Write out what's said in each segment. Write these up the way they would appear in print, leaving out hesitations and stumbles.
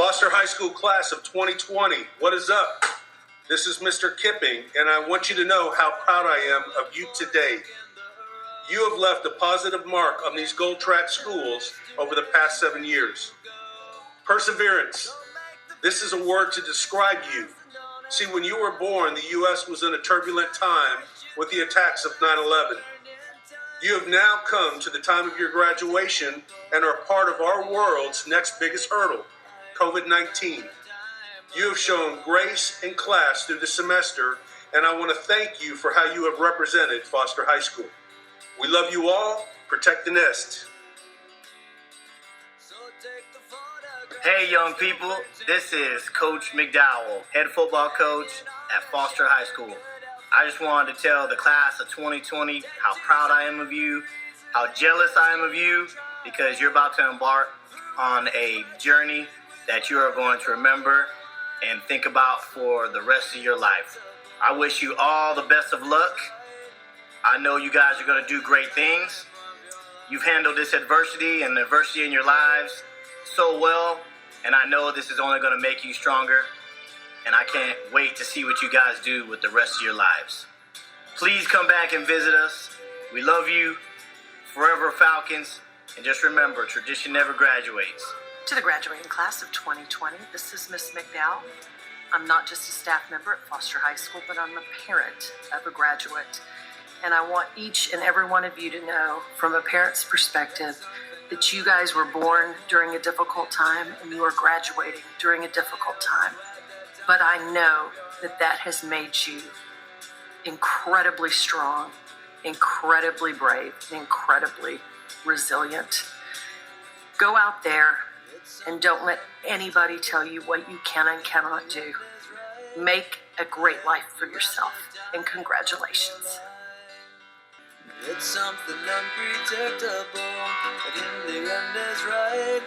Foster High School class of 2020, what is up? This is Mr. Kipping, and I want you to know how proud I am of you today. You have left a positive mark on these Gold Track schools over the past 7 years. Perseverance. This is a word to describe you. See, when you were born, the U.S. was in a turbulent time with the attacks of 9/11. You have now come to the time of your graduation and are part of our world's next biggest hurdle, COVID-19. You have shown grace in class through the semester, and I want to thank you for how you have represented Foster High School. We love you all. Protect the nest. Hey, young people. This is Coach McDowell, head football coach at Foster High School. I just wanted to tell the class of 2020 how proud I am of you, how jealous I am of you, because you're about to embark on a journey that you are going to remember and think about for the rest of your life. I wish you all the best of luck. I know you guys are going to do great things. You've handled this adversity and adversity in your lives so well, and I know this is only going to make you stronger. And I can't wait to see what you guys do with the rest of your lives. Please come back and visit us. We love you. Forever Falcons. And just remember, tradition never graduates. To the graduating class of 2020, this is Miss McDowell. I'm not just a staff member at Foster High School, but I'm a parent of a graduate. And I want each and every one of you to know, from a parent's perspective, that you guys were born during a difficult time and you are graduating during a difficult time. But I know that that has made you incredibly strong, incredibly brave, and incredibly resilient. Go out there and don't let anybody tell you what you can and cannot do. Make a great life for yourself, and congratulations. It's something unpredictable, but in the end is right.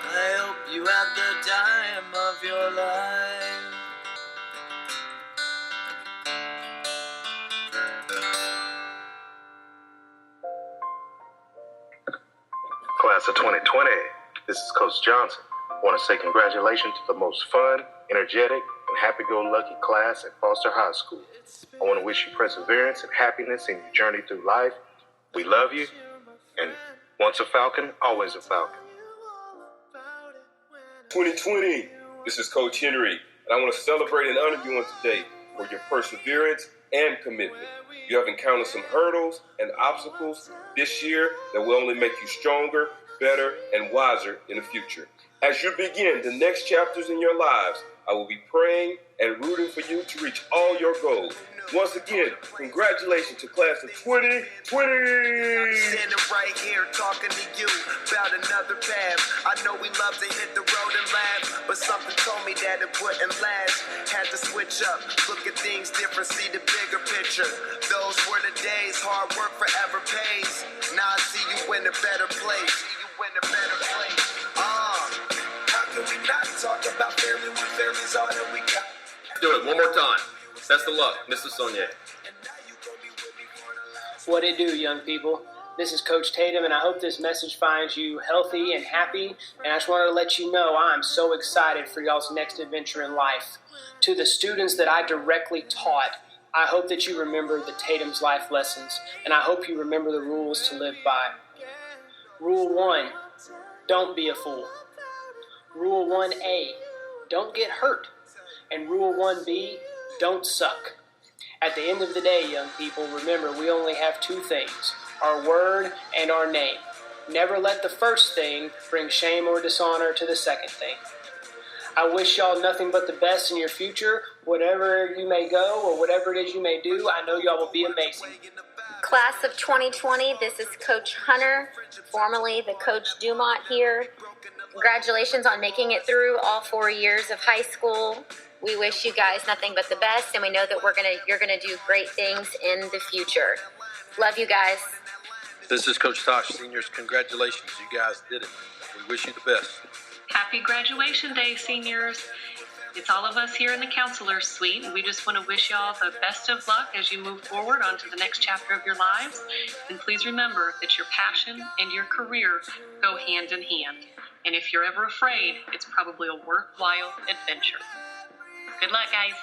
I hope you had the time of your life. Class of 2020, this is Coach Johnson. I want to say congratulations to the most fun, energetic, and happy-go-lucky class at Foster High School. I want to wish you perseverance and happiness in your journey through life. We love you, and once a Falcon, always a Falcon. 2020, this is Coach Henry, and I want to celebrate and honor you on today for your perseverance and commitment. You have encountered some hurdles and obstacles this year that will only make you stronger, better, and wiser in the future. As you begin the next chapters in your lives, I will be praying and rooting for you to reach all your goals. Once again, congratulations to class of 2020. I'm standing right here talking to you about another path. I know we love to hit the road and laugh, but something told me that it wouldn't last. Had to switch up, look at things different, see the bigger picture. Those were the days, hard work forever pays. Now I see you in a better place. How can we not talk about family when family's all that we got? Do it one more time. Best of luck, Mr. Sonia. What it do, young people? This is Coach Tatum, and I hope this message finds you healthy and happy. And I just wanted to let you know I'm so excited for y'all's next adventure in life. To the students that I directly taught, I hope that you remember the Tatum's life lessons, and I hope you remember the rules to live by. Rule 1, don't be a fool. Rule 1A, don't get hurt. And Rule 1B, don't suck. At the end of the day, young people, remember we only have two things, our word and our name. Never let the first thing bring shame or dishonor to the second thing. I wish y'all nothing but the best in your future, whatever you may go or whatever it is you may do. I know y'all will be amazing. Class of 2020, this is Coach Hunter, formerly the Coach Dumont here. Congratulations on making it through all 4 years of high school. We wish you guys nothing but the best, and we know that you're gonna do great things in the future. Love you guys. This is Coach Tosh. Seniors, congratulations. You guys did it. We wish you the best. Happy graduation day, seniors. It's all of us here in the counselor's suite, and we just want to wish y'all the best of luck as you move forward onto the next chapter of your lives. And please remember that your passion and your career go hand in hand. And if you're ever afraid, it's probably a worthwhile adventure. Good luck, guys.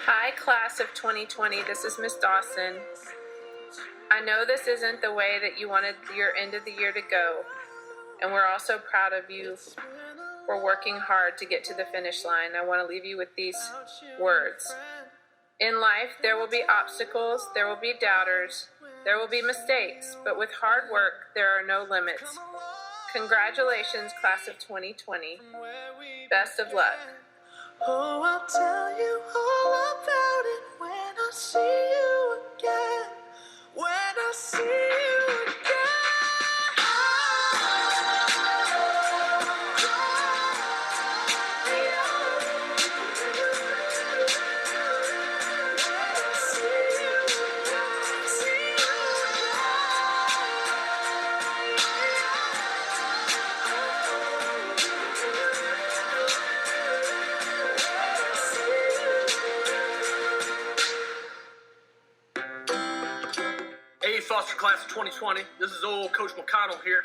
Hi, class of 2020. This is Miss Dawson. I know this isn't the way that you wanted your end of the year to go, and we're also proud of you for working hard to get to the finish line. I want to leave you with these words. In life, there will be obstacles, there will be doubters, there will be mistakes, but with hard work, there are no limits. Congratulations, class of 2020. Best of luck. Oh, I'll tell you all about it when I see you again. When I see you again. Hey, Foster Class of 2020, this is old Coach McConnell here.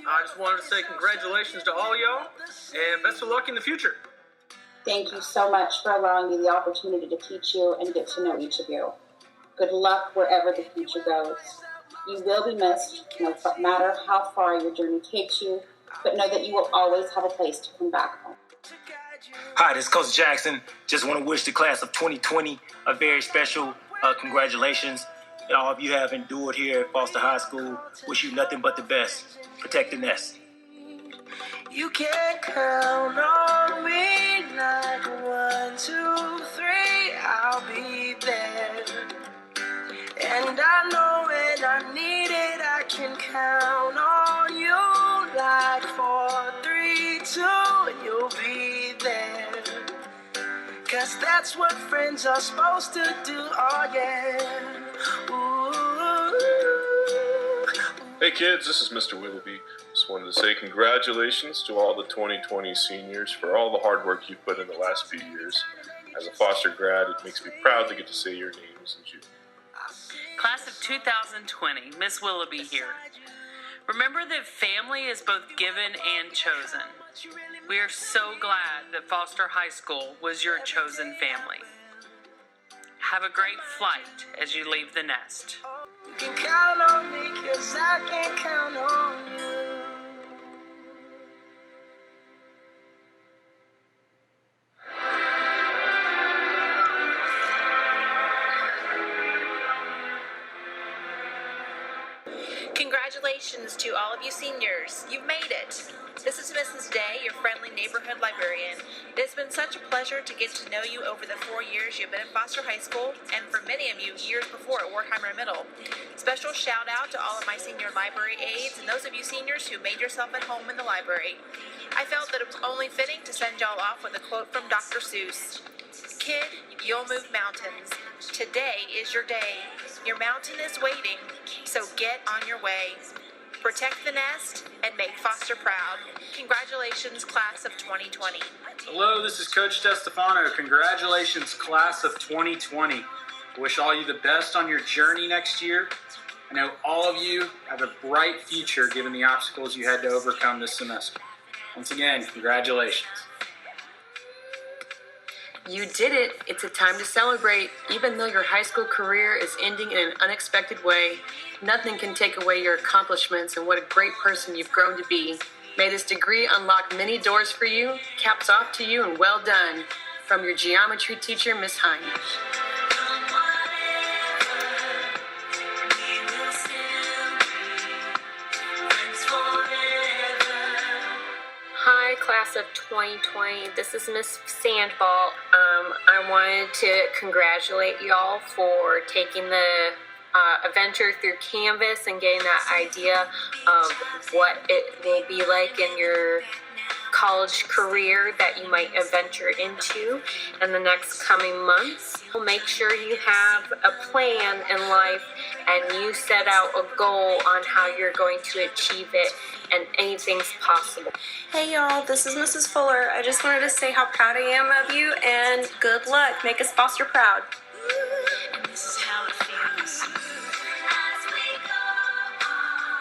I just wanted to say congratulations to all y'all, and best of luck in the future. Thank you so much for allowing me the opportunity to teach you and get to know each of you. Good luck wherever the future goes. You will be missed, no matter how far your journey takes you, but know that you will always have a place to come back home. Hi, this is Coach Jackson. Just want to wish the class of 2020 a very special congratulations. All of you have endured here at Foster High School. Wish you nothing but the best. Protect the nest. You can count on me like 1, 2, 3, I'll be there. And I know when I need it, I can count on you like 4, 3, 2, and you'll be there. 'Cause that's what friends are supposed to do, oh yeah. Hey kids, this is Mr. Willoughby. Just wanted to say congratulations to all the 2020 seniors for all the hard work you've put in the last few years. As a Foster grad, it makes me proud to get to say your names and you. Class of 2020, Miss Willoughby here. Remember that family is both given and chosen. We are so glad that Foster High School was your chosen family. Have a great flight as you leave the nest. You can count on me 'cause I can count on you. Congratulations to all of you seniors. You've made it. This is Mrs. Day, your friendly neighborhood librarian. It has been such a pleasure to get to know you over the 4 years you've been at Foster High School, and for many of you, years before at Wertheimer Middle. Special shout out to all of my senior library aides and those of you seniors who made yourself at home in the library. I felt that it was only fitting to send y'all off with a quote from Dr. Seuss. Kid, you'll move mountains. Today is your day. Your mountain is waiting, so get on your way. Protect the nest and make Foster proud. Congratulations, class of 2020. Hello, this is Coach DeStefano. Congratulations, class of 2020. I wish all you the best on your journey next year. I know all of you have a bright future given the obstacles you had to overcome this semester. Once again, congratulations. You did it. It's a time to celebrate. Even though your high school career is ending in an unexpected way, nothing can take away your accomplishments and what a great person you've grown to be. May this degree unlock many doors for you. Caps off to you and well done. From your geometry teacher, Miss Hines. Hi, class of 2020. This is Miss Sandball. I wanted to congratulate y'all for taking the adventure through Canvas and getting that idea of what it will be like in your college career that you might venture into in the next coming months. Make sure you have a plan in life and you set out a goal on how you're going to achieve it, and anything's possible. Hey y'all, this is Mrs. Fuller. I just wanted to say how proud I am of you and good luck. Make us Foster proud. And this is how it feels. As we go on.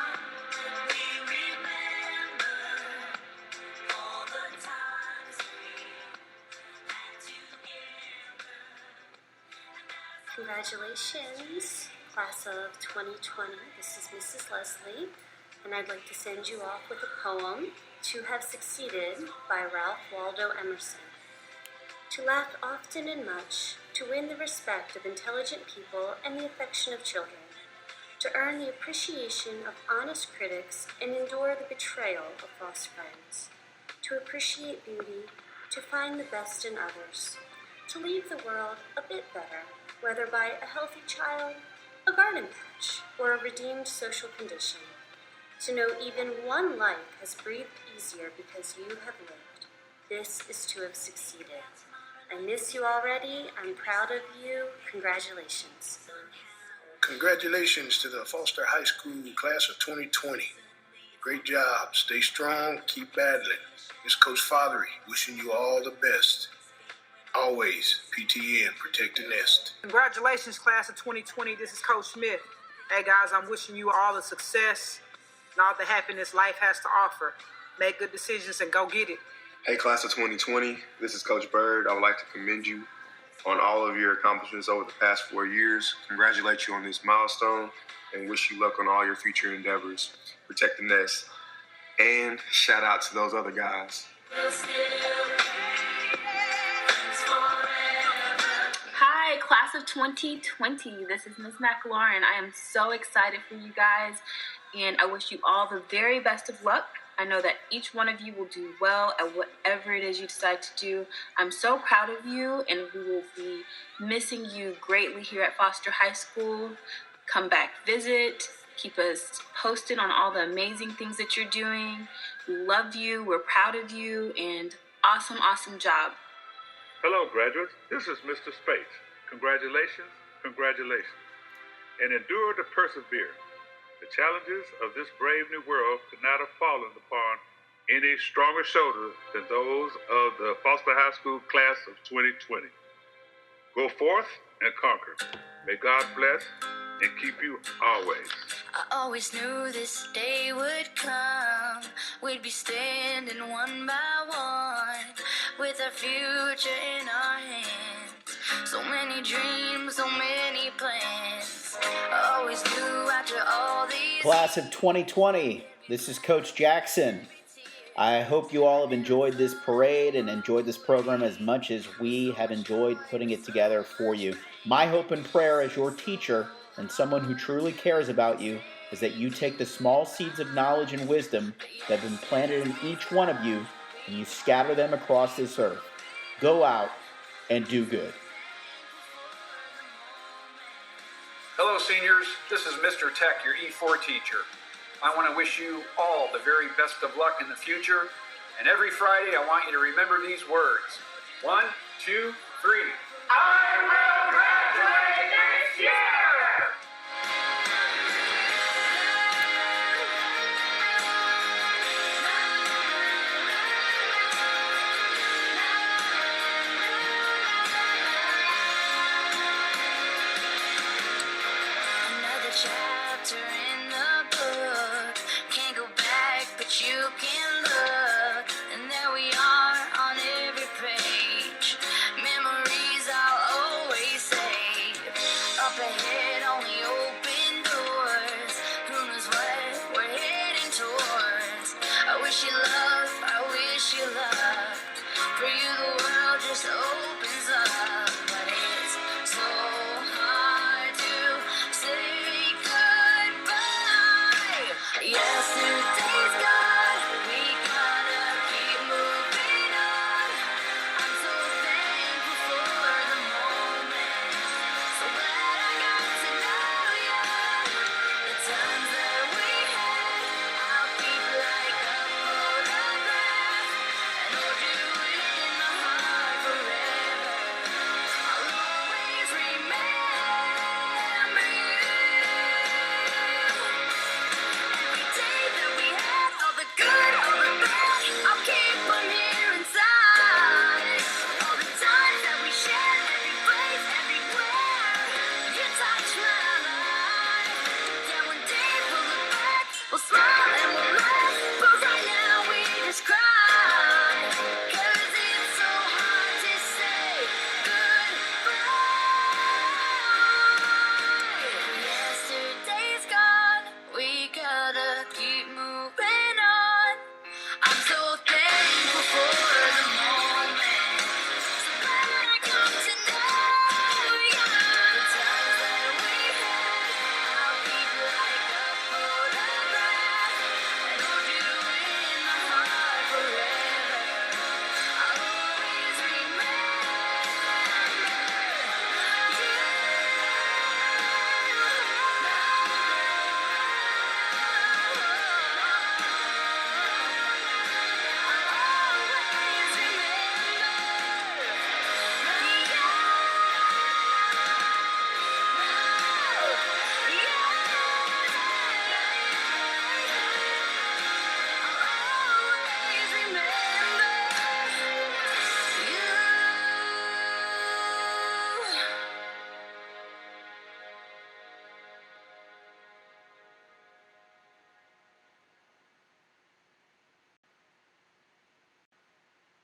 Congratulations, class of 2020. This is Mrs. Leslie, and I'd like to send you off with a poem, To Have Succeeded by Ralph Waldo Emerson. To laugh often and much, to win the respect of intelligent people and the affection of children, to earn the appreciation of honest critics and endure the betrayal of false friends, to appreciate beauty, to find the best in others, to leave the world a bit better, whether by a healthy child, a garden patch, or a redeemed social condition. To know even one life has breathed easier because you have lived. This is to have succeeded. I miss you already. I'm proud of you. Congratulations. Congratulations to the Foster High School class of 2020. Great job. Stay strong. Keep battling. It's Coach Fothery wishing you all the best. Always, PTN, protect the nest. Congratulations, class of 2020. This is Coach Smith. Hey, guys, I'm wishing you all the success and all the happiness life has to offer. Make good decisions and go get it. Hey, class of 2020. This is Coach Bird. I would like to commend you on all of your accomplishments over the past 4 years. Congratulate you on this milestone and wish you luck on all your future endeavors. Protect the nest. And shout out to those other guys. Hi, class of 2020. This is Ms. McLaurin. I am so excited for you guys, and I wish you all the very best of luck. I know that each one of you will do well at whatever it is you decide to do. I'm so proud of you, and we will be missing you greatly here at Foster High School. Come back, visit, keep us posted on all the amazing things that you're doing. We love you, we're proud of you, and awesome, awesome job. Hello, graduates. This is Mr. Spates. Congratulations, congratulations. And endure to persevere. The challenges of this brave new world could not have fallen upon any stronger shoulders than those of the Foster High School class of 2020. Go forth and conquer. May God bless and keep you always. I always knew this day would come. We'd be standing one by one with our future in our hands. So many dreams, so many plans. I always knew after all these... Class of 2020, this is Coach Jackson. I hope you all have enjoyed this parade and enjoyed this program as much as we have enjoyed putting it together for you. My hope and prayer as your teacher and someone who truly cares about you is that you take the small seeds of knowledge and wisdom that have been planted in each one of you and you scatter them across this earth. Go out and do good. Hello, seniors. This is Mr. Tech, your E4 teacher. I want to wish you all the very best of luck in the future. And every Friday, I want you to remember these words. 1, 2, 3. I will graduate this year! Chapter in the book, can't go back, but you can look, and there we are on every page, memories I'll always save, up ahead only open doors, who knows what we're heading towards, I wish you love, for you the world just